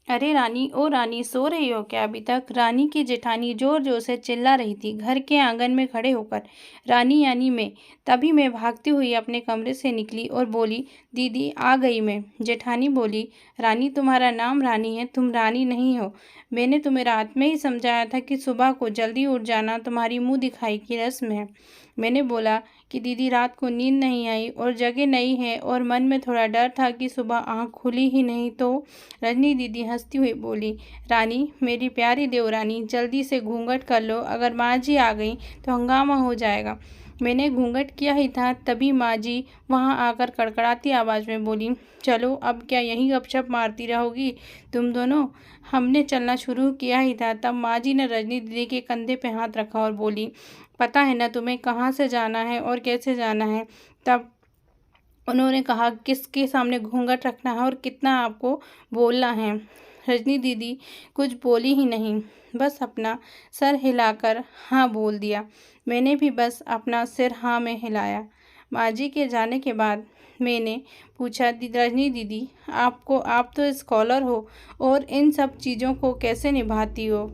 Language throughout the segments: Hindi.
अरे रानी, ओ रानी, सो रही हो क्या अभी तक? रानी की जेठानी जोर जोर से चिल्ला रही थी घर के आंगन में खड़े होकर। रानी यानी मैं। तभी मैं भागती हुई अपने कमरे से निकली और बोली, दीदी आ गई मैं। जेठानी बोली, रानी तुम्हारा नाम रानी है, तुम रानी नहीं हो। मैंने तुम्हें रात में ही समझाया था कि सुबह को जल्दी उठ जाना तुम्हारी मुंह दिखाई की रस्म है। मैंने बोला कि दीदी रात को नींद नहीं आई और जगह नहीं है और मन में थोड़ा डर था कि सुबह आँख खुली ही नहीं तो। रजनी दीदी हंसती हुई बोली, रानी मेरी प्यारी देवरानी, जल्दी से घूंघट कर लो, अगर माँ जी आ गई तो हंगामा हो जाएगा। मैंने घूंघट किया ही था, तभी माँ जी वहाँ आकर कड़कड़ाती आवाज़ में बोली, चलो अब क्या यहीं गपशप मारती रहोगी तुम दोनों? हमने चलना शुरू किया ही था, तब माँ जी ने रजनी दीदी के कंधे पे हाथ रखा और बोली, पता है ना तुम्हें कहाँ से जाना है और कैसे जाना है? तब उन्होंने कहा किसके सामने घूंघट रखना है और कितना आपको बोलना है। रजनी दीदी कुछ बोली ही नहीं, बस अपना सर हिलाकर हाँ बोल दिया। मैंने भी बस अपना सिर हाँ में हिलाया। माँ जी के जाने के बाद मैंने पूछा, रजनी दीदी आप तो स्कॉलर हो और इन सब चीज़ों को कैसे निभाती हो?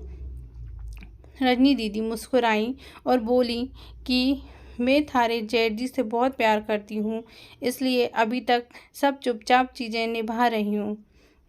रजनी दीदी मुस्कुराई और बोली कि मैं थारे जेठ जी से बहुत प्यार करती हूँ, इसलिए अभी तक सब चुपचाप चीज़ें निभा रही हूँ।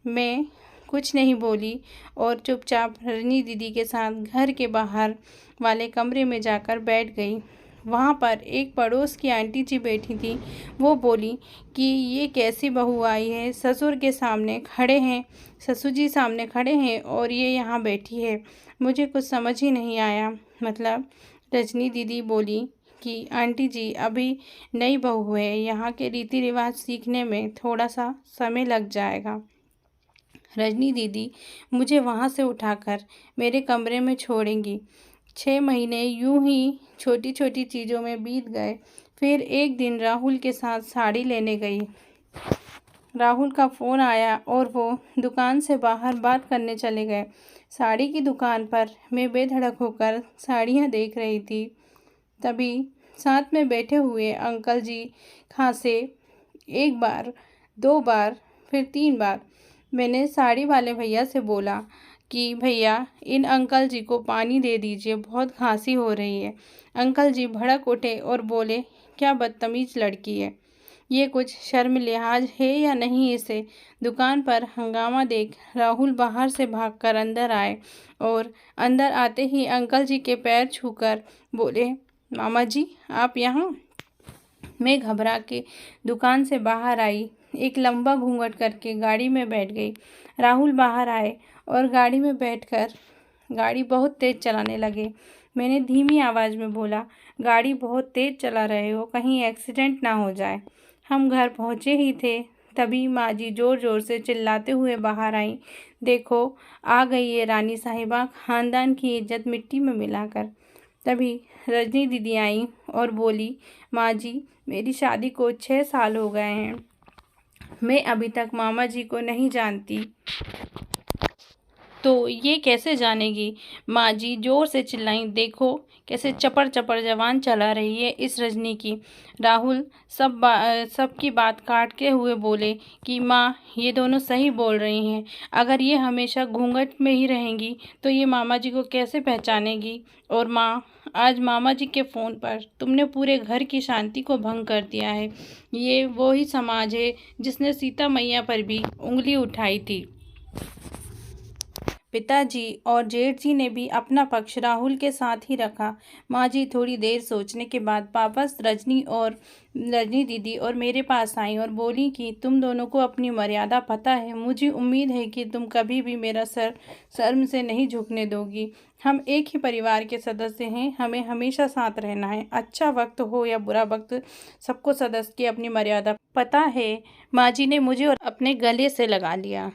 मैं कुछ नहीं बोली और चुपचाप रजनी दीदी के साथ घर के बाहर वाले कमरे में जाकर बैठ गई। वहाँ पर एक पड़ोस की आंटी जी बैठी थी। वो बोली कि ये कैसी बहू आई है, ससुर के सामने खड़े हैं, ससुर जी सामने खड़े हैं और ये यहाँ बैठी है। मुझे कुछ समझ ही नहीं आया। मतलब रजनी दीदी बोली कि आंटी जी अभी नई बहू है, यहाँ के रीति रिवाज सीखने में थोड़ा सा समय लग जाएगा। रजनी दीदी मुझे वहाँ से उठाकर मेरे कमरे में छोड़ेंगी। 6 महीने यूं ही छोटी छोटी चीज़ों में बीत गए। फिर एक दिन राहुल के साथ साड़ी लेने गई। राहुल का फ़ोन आया और वो दुकान से बाहर बात करने चले गए। साड़ी की दुकान पर मैं बेधड़क होकर साड़ियाँ देख रही थी। तभी साथ में बैठे हुए अंकल जी खांसे। एक बार, 2 बार, फिर 3 बार। मैंने साड़ी वाले भैया से बोला कि भैया इन अंकल जी को पानी दे दीजिए, बहुत खांसी हो रही है। अंकल जी भड़क उठे और बोले, क्या बदतमीज़ लड़की है, ये कुछ शर्म लिहाज है या नहीं इसे? दुकान पर हंगामा देख राहुल बाहर से भागकर अंदर आए और अंदर आते ही अंकल जी के पैर छूकर बोले, मामा जी आप यहाँ? मैं घबरा के दुकान से बाहर आई, एक लंबा घूंघट करके गाड़ी में बैठ गई। राहुल बाहर आए और गाड़ी में बैठकर गाड़ी बहुत तेज़ चलाने लगे। मैंने धीमी आवाज़ में बोला, गाड़ी बहुत तेज़ चला रहे हो, कहीं एक्सीडेंट ना हो जाए। हम घर पहुँचे ही थे, तभी माँ जी ज़ोर ज़ोर से चिल्लाते हुए बाहर आईं, देखो आ गई ये रानी साहिबा, ख़ानदान की इज्जत मिट्टी में मिलाकर। तभी रजनी दीदी आई और बोली, माँ जी मेरी शादी को 6 साल हो गए हैं, मैं अभी तक मामा जी को नहीं जानती। तो ये कैसे जानेगी? माँ जी जोर से चिल्लाईं, देखो कैसे चपड़ चपड़ जबान चला रही है इस रजनी की। राहुल सबकी बात काटते हुए बोले कि माँ ये दोनों सही बोल रही हैं, अगर ये हमेशा घूंघट में ही रहेंगी तो ये मामा जी को कैसे पहचानेगी? और माँ आज मामा जी के फ़ोन पर तुमने पूरे घर की शांति को भंग कर दिया है। ये वो ही समाज है जिसने सीता मैया पर भी उंगली उठाई थी। पिताजी और जेठ जी ने भी अपना पक्ष राहुल के साथ ही रखा। माँ जी थोड़ी देर सोचने के बाद वापस रजनी दीदी और मेरे पास आई और बोली कि तुम दोनों को अपनी मर्यादा पता है, मुझे उम्मीद है कि तुम कभी भी मेरा सर शर्म से नहीं झुकने दोगी। हम एक ही परिवार के सदस्य हैं, हमें हमेशा साथ रहना है, अच्छा वक्त हो या बुरा वक्त, सबको सदस्य की अपनी मर्यादा पता है। माँ जी ने मुझे और अपने गले से लगा लिया।